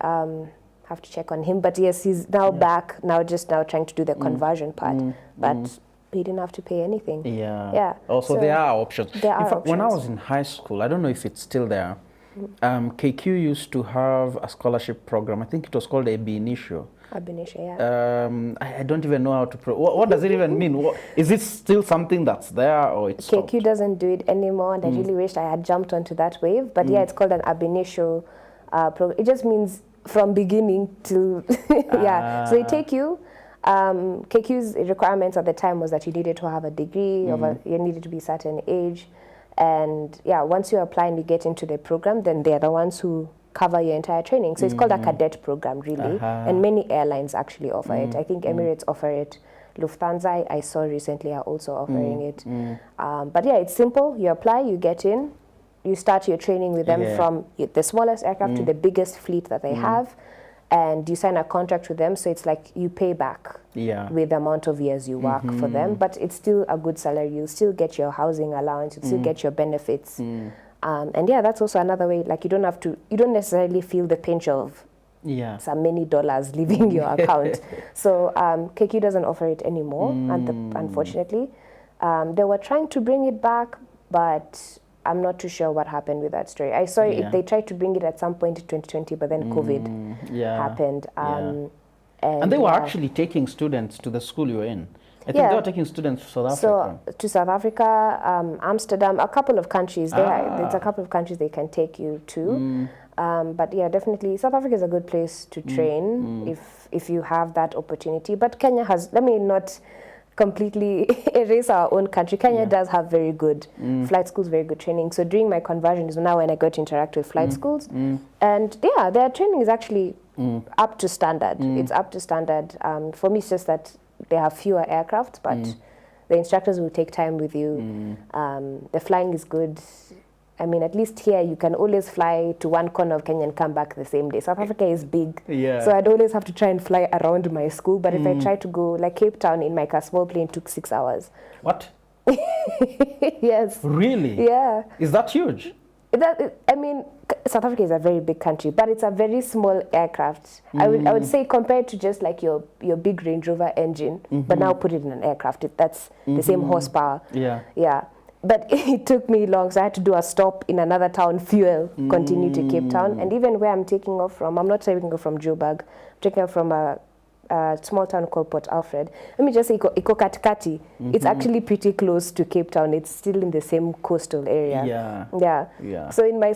have to check on him. But yes, he's now back, now trying to do the conversion part. But he didn't have to pay anything. Yeah. Also, So there are options. there are In fact, when I options. was in high school, I don't know if it's still there, KQ used to have a scholarship program. I think it was called Aviation. Aviation, yeah. I don't even know how to. What does it even mean? Is it still something that's there, or it's stopped? KQ doesn't do it anymore, and I really wished I had jumped onto that wave. But yeah, it's called an Aviation program. It just means from beginning to yeah. So they take you. KQ's requirements at the time was that you needed to have a degree, you needed to be a certain age, and yeah, once you apply and you get into the program, then they're the ones who cover your entire training. So it's called a cadet program, really, and many airlines actually offer it. I think Emirates offer it. Lufthansa, I saw recently, are also offering it. But yeah, it's simple. You apply, you get in, you start your training with them from the smallest aircraft to the biggest fleet that they have, and you sign a contract with them. So it's like you pay back with the amount of years you work for them, but it's still a good salary. You still get your housing allowance, you still get your benefits. And yeah, that's also another way, like you don't necessarily feel the pinch of some many dollars leaving your account. So KQ doesn't offer it anymore, unfortunately. They were trying to bring it back, but I'm not too sure what happened with that story. I saw they tried to bring it at some point in 2020, but then COVID happened. And they were actually taking students to the school you were in. I think they were taking students to South Africa. So to South Africa, Amsterdam, a couple of countries. There's a couple of countries they can take you to. But yeah, definitely South Africa is a good place to train if you have that opportunity. But Kenya has, let me not completely erase our own country. Kenya does have very good flight schools, very good training. So during my conversion is now when I got to interact with flight schools. And yeah, their training is actually up to standard. It's up to standard. For me, it's just that they have fewer aircraft, but the instructors will take time with you. The flying is good. I mean, at least here you can always fly to one corner of Kenya and come back the same day. South Africa is big, so I'd always have to try and fly around my school. But if I try to go, like Cape Town in my small plane took 6 hours. What? Yes. Really? Yeah. Is that huge? I mean, South Africa is a very big country, but it's a very small aircraft. I would say compared to just like your big Range Rover engine, but now put it in an aircraft. That's the same horsepower. Yeah. But it took me long, so I had to do a stop in another town, fuel, continue to Cape Town. And even where I'm taking off from, I'm not taking off from Joburg, I'm taking off from a small town called Port Alfred. Let me just say, Iko Katikati. It's actually pretty close to Cape Town. It's still in the same coastal area. Yeah. So in my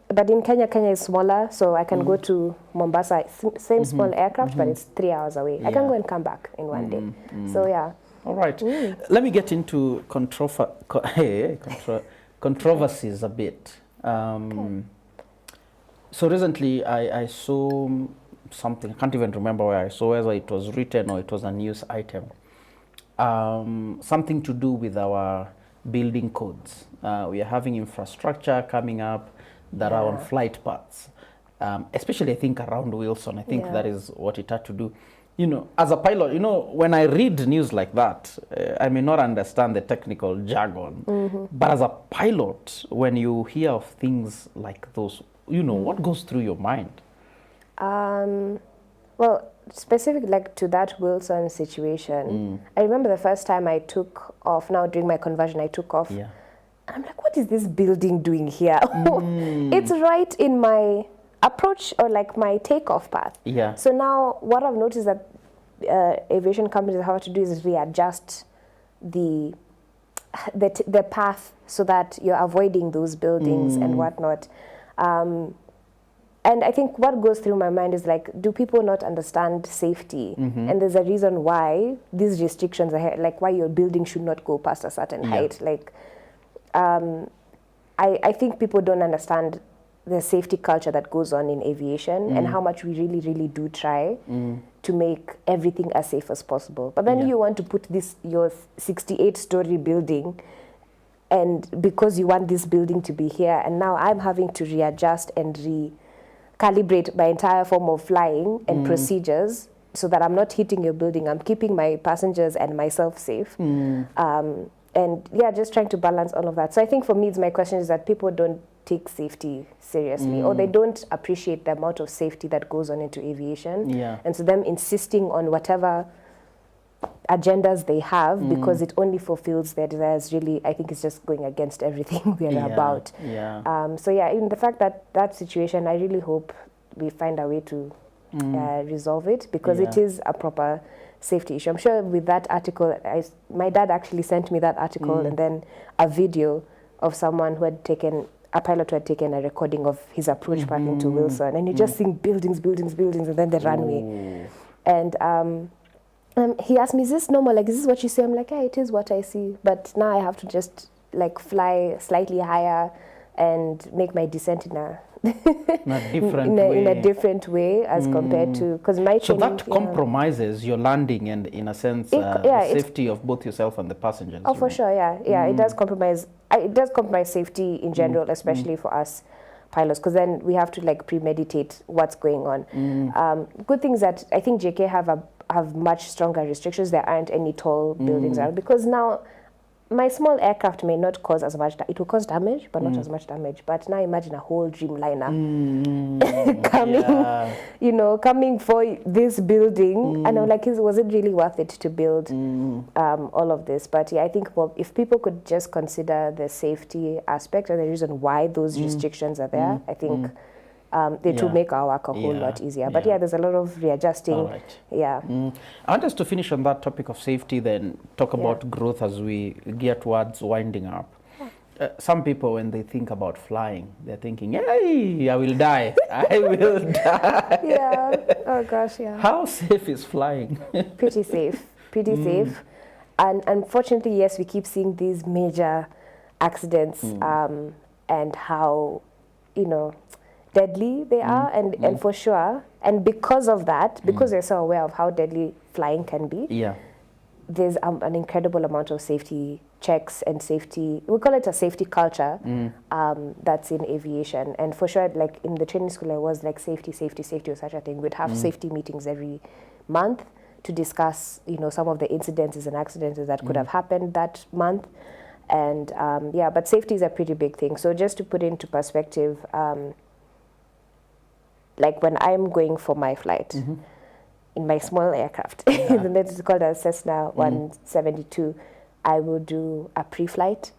but in Kenya is smaller, so I can go to Mombasa, same small aircraft, but it's 3 hours away. I can go and come back in one day. So yeah. All right. Let me get into controversies a bit. So recently I saw something, I can't even remember where I saw, whether it was written or it was a news item. Something to do with our building codes. We are having infrastructure coming up that are on flight paths, especially I think around Wilson. I think that is what it had to do. You know, as a pilot, you know, when I read news like that, I may not understand the technical jargon, but as a pilot, when you hear of things like those, you know, what goes through your mind? Well, specific like to that Wilson situation, I remember the first time I took off, now during my conversion, I took off. I'm like, what is this building doing here? It's right in my approach or like my takeoff path. So now what I've noticed that aviation companies have to do is readjust the path so that you're avoiding those buildings and whatnot. And I think what goes through my mind is like, do people not understand safety? And there's a reason why these restrictions are here, like why your building should not go past a certain height. Like, I think people don't understand the safety culture that goes on in aviation and how much we really, really do try to make everything as safe as possible. But then you want to put your 68-story building, and because you want this building to be here, and now I'm having to readjust and recalibrate my entire form of flying and procedures so that I'm not hitting your building. I'm keeping my passengers and myself safe. And yeah, just trying to balance all of that. So I think for me, my question is that people don't take safety seriously, or they don't appreciate the amount of safety that goes on into aviation. And so them insisting on whatever agendas they have because it only fulfills their desires, really, I think it's just going against everything we are about. So yeah, in the fact that situation, I really hope we find a way to resolve it, because it is a proper safety issue. I'm sure with that article, my dad actually sent me that article and then a video of someone who had taken, a pilot who had taken a recording of his approach path into Wilson, and you just see buildings, and then the runway. And he asked me, is this normal? Like, is this what you see? I'm like, yeah, it is what I see. But now I have to just like fly slightly higher and make my descent in a different way as compared to, because my so training, that compromises your landing and, in a sense, the safety of both yourself and the passengers. Oh, for sure, yeah. It does compromise. It does compromise safety in general, especially for us pilots, because then we have to like premeditate what's going on. Good things that I think JK have much stronger restrictions. There aren't any tall buildings around, because now my small aircraft may not cause as much, it will cause damage, but not as much damage. But now imagine a whole Dreamliner coming for this building. And I'm like, was it really worth it to build all of this? But yeah, I think if people could just consider the safety aspect and the reason why those restrictions are there, I think it will make our work a whole lot easier. But yeah, there's a lot of readjusting. I want us to finish on that topic of safety, then talk about growth as we get towards winding up. Some people, when they think about flying, they're thinking, hey, I will die. I will die. Oh gosh, How safe is flying? Pretty safe. And unfortunately, yes, we keep seeing these major accidents and how, deadly they are, and for sure, and because of that, because they're so aware of how deadly flying can be, there's an incredible amount of safety checks and safety, we call it a safety culture, that's in aviation. And for sure, like in the training school I was, like safety was such a thing. We'd have safety meetings every month to discuss, some of the incidences and accidents that could have happened that month. And but safety is a pretty big thing. So just to put into perspective, like when I'm going for my flight in my small aircraft, it's called a Cessna 172, I will do a pre-flight.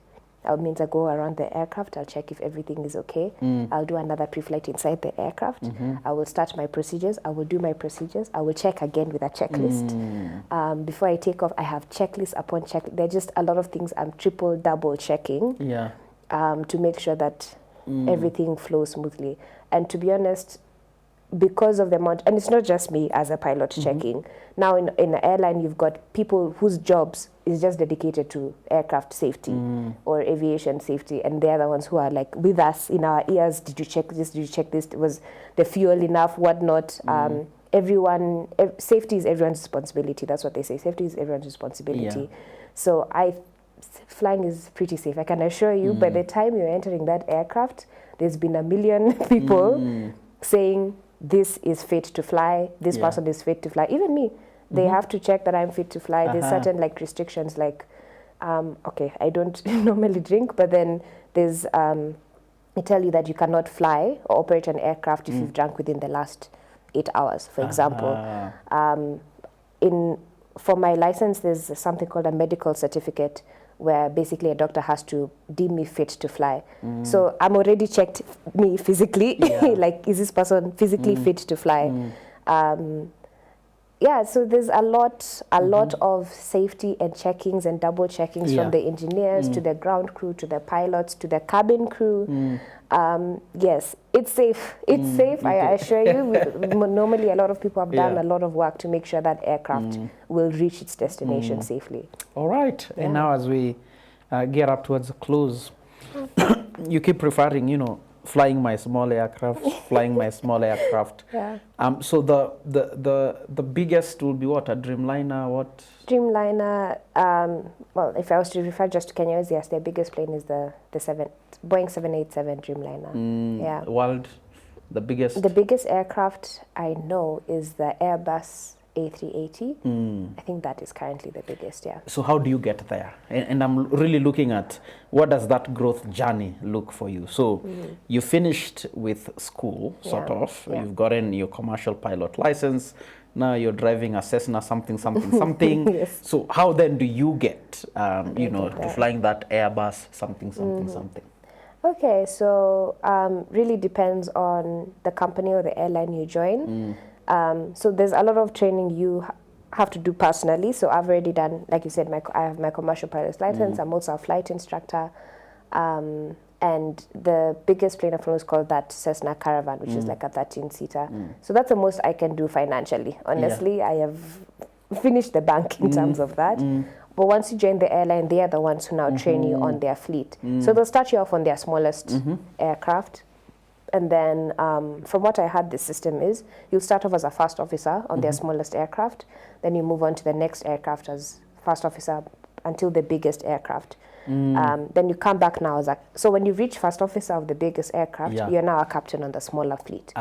That means I go around the aircraft, I'll check if everything is okay. I'll do another pre-flight inside the aircraft. I will start my procedures, I will do my procedures, I will check again with a checklist. Before I take off, I have checklist upon checklist. There are just a lot of things I'm triple, double checking to make sure that everything flows smoothly. And to be honest, because of the amount, and it's not just me as a pilot checking. Now in the airline, you've got people whose jobs is just dedicated to aircraft safety or aviation safety, and they're the ones who are like with us in our ears. Did you check this? Did you check this? Was the fuel enough? Whatnot? Safety is everyone's responsibility. That's what they say. Safety is everyone's responsibility. So flying is pretty safe. I can assure you, by the time you're entering that aircraft, there's been a million people saying, this is fit to fly, this person is fit to fly. Even me, they have to check that I'm fit to fly. There's certain like restrictions, like, okay, I don't normally drink, but then there's, they tell you that you cannot fly or operate an aircraft if you've drunk within the last 8 hours, for example. For my license, there's something called a medical certificate, where basically a doctor has to deem me fit to fly. So I'm already checked me physically, like is this person physically fit to fly? Yeah, so there's a lot of safety and checkings and double checkings from the engineers to the ground crew to the pilots to the cabin crew. Yes, it's safe. It's safe, I assure you. Normally, a lot of people have done a lot of work to make sure that aircraft will reach its destination safely. All right. And now as we get up towards the close, you keep referring, flying my small aircraft, flying my small aircraft. Yeah. So the biggest will be what? A Dreamliner? What? Dreamliner. Well, if I was to refer just to Kenya, yes, their biggest plane is the Boeing 787 Dreamliner. Yeah. World, the biggest. The biggest aircraft I know is the Airbus A380. I think that is currently the biggest. Yeah. So how do you get there? And I'm really looking at what does that growth journey look for you? So you finished with school, sort of. Yeah. You've gotten your commercial pilot license. Now you're driving a Cessna something. Yes. So how then do you get, to flying that Airbus something? Okay, so really depends on the company or the airline you join. So there's a lot of training you have to do personally. So I've already done, like you said, I have my commercial pilot's license. I'm also a flight instructor. And the biggest plane I've flown is called that Cessna Caravan, which is like a 13-seater. So that's the most I can do financially. Honestly, I have finished the bank in terms of that. But once you join the airline, they are the ones who now train you on their fleet. So they'll start you off on their smallest aircraft. And then from what I heard, the system is you'll start off as a first officer on their smallest aircraft. Then you move on to the next aircraft as first officer until the biggest aircraft. Then you come back now so when you reach first officer of the biggest aircraft, you're now a captain on the smaller fleet.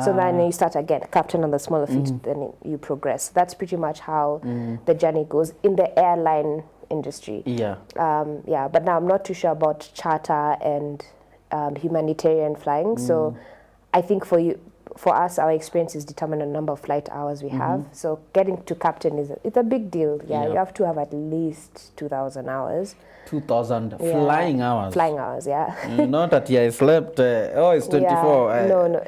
So then you start again, captain on the smaller fleet, then you progress. That's pretty much how the journey goes in the airline industry. But now I'm not too sure about charter and humanitarian flying. So I think for us, our experience is determined on the number of flight hours we have. So getting to captain it's a big deal. You have to have at least 2,000 hours. 2,000 flying hours. Flying hours, Not that I slept. It's 24. No.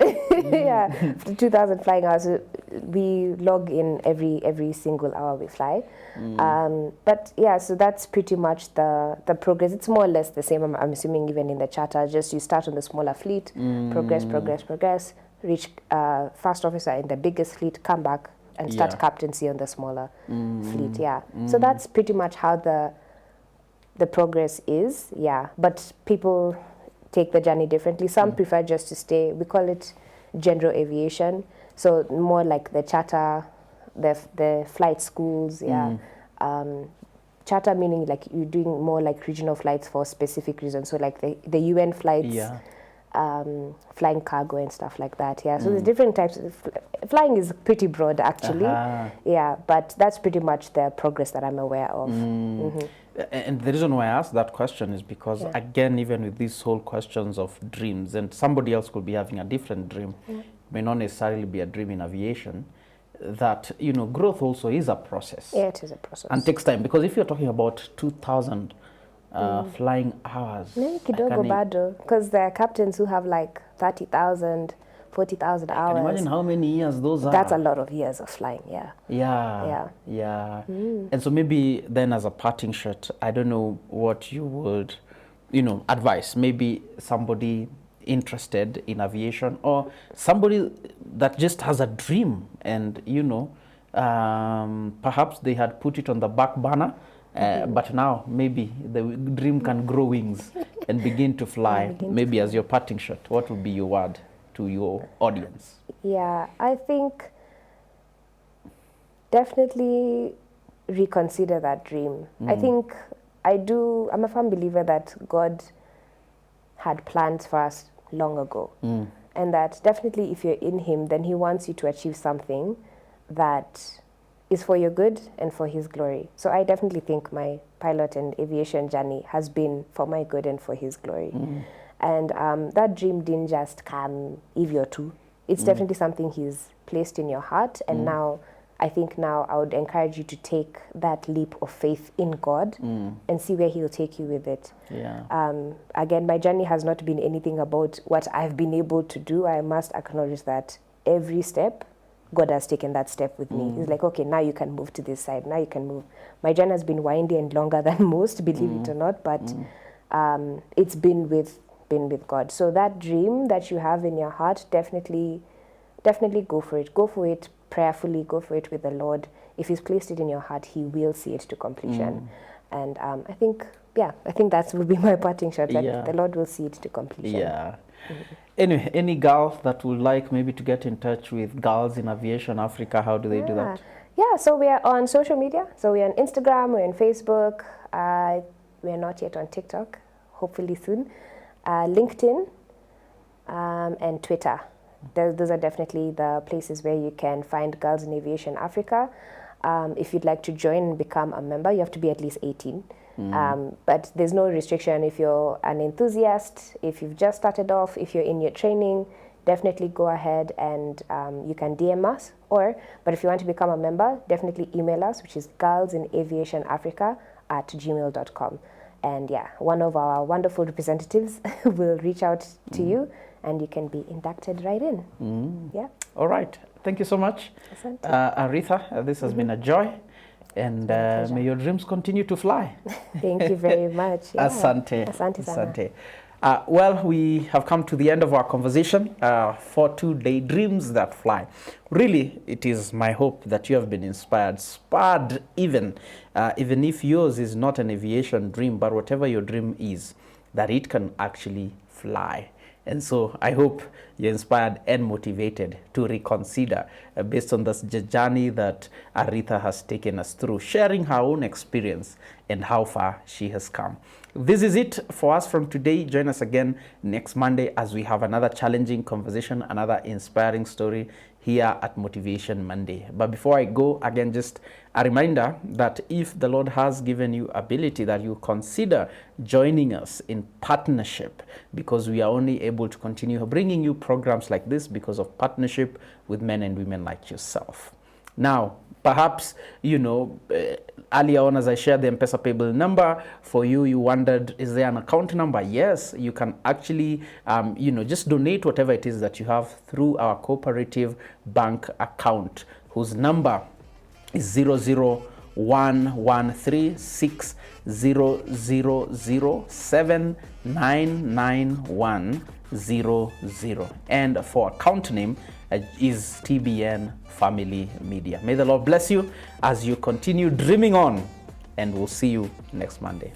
2,000 flying hours. We log in every single hour we fly. But so that's pretty much the progress. It's more or less the same. I'm assuming even in the charter. Just you start on the smaller fleet, progress. Reach first officer in the biggest fleet, come back and start captaincy on the smaller fleet. So that's pretty much how the progress is. But people take the journey differently. Some prefer just to stay. We call it general aviation. So more like the charter, the flight schools. Charter meaning like you're doing more like regional flights for specific reasons. So like the UN flights. Flying cargo and stuff like that. So there's different types of flying is pretty broad actually. But that's pretty much the progress that I'm aware of. And the reason why I asked that question is because again, even with these whole questions of dreams, and somebody else could be having a different dream, may not necessarily be a dream in aviation, that growth also is a process. It is a process and takes time, because if you're talking about 2,000 flying hours. Kidogo bado, because there are captains who have like 30,000, 40,000 hours. I can imagine how many years those are. That's a lot of years of flying, And so maybe then as a parting shot, I don't know what you would, advise. Maybe somebody interested in aviation or somebody that just has a dream and, perhaps they had put it on the back burner. But now maybe the dream can grow wings and begin to fly. Maybe as your parting shot, what would be your word to your audience? I think definitely reconsider that dream. I think I'm a firm believer that God had plans for us long ago. And that definitely if you're in Him, then He wants you to achieve something that is for your good and for His glory. So I definitely think my pilot and aviation journey has been for my good and for His glory. And that dream didn't just come if you're two. It's definitely something He's placed in your heart. And now I would encourage you to take that leap of faith in God and see where He'll take you with it. Again, my journey has not been anything about what I've been able to do. I must acknowledge that every step God has taken that step with me. He's like, okay, now you can move to this side. Now you can move. My journey has been windy and longer than most, believe it or not, but it's been with God. So that dream that you have in your heart, definitely go for it. Go for it prayerfully. Go for it with the Lord. If He's placed it in your heart, He will see it to completion. And I think that would be my parting shot. That the Lord will see it to completion. Yeah. Anyway, any girl that would like maybe to get in touch with Girls in Aviation Africa, how do they do that? Yeah, so we are on social media. So we're on Instagram, we're on Facebook. We're not yet on TikTok, hopefully soon. LinkedIn and Twitter. Those are definitely the places where you can find Girls in Aviation Africa. If you'd like to join and become a member, you have to be at least 18. But there's no restriction. If you're an enthusiast, if you've just started off, if you're in your training, definitely go ahead and you can DM us. But if you want to become a member, definitely email us, which is girlsinaviationafrica@gmail.com. And yeah, one of our wonderful representatives will reach out to you and you can be inducted right in. Yeah. All right. Thank you so much. Artha, this has been a joy. And may your dreams continue to fly. Thank you very much. Yeah. Asante. Asante sana. Asante. Well, we have come to the end of our conversation for today, Dreams That Fly. Really, it is my hope that you have been inspired, even if yours is not an aviation dream, but whatever your dream is, that it can actually fly. And so I hope you're inspired and motivated to reconsider based on this journey that Artha has taken us through, sharing her own experience and how far she has come. This is it for us from today. Join us again next Monday as we have another challenging conversation, another inspiring story here at Motivation Monday. But before I go, again, just a reminder that if the Lord has given you ability, that you consider joining us in partnership, because we are only able to continue bringing you programs like this because of partnership with men and women like yourself. Now, perhaps, earlier on as I shared the M-Pesa payable number for you, you wondered, is there an account number? Yes, you can actually, just donate whatever it is that you have through our cooperative bank account, whose number is 001136000799100. And for account name is TBN Family Media. May the Lord bless you as you continue dreaming on, and we'll see you next Monday.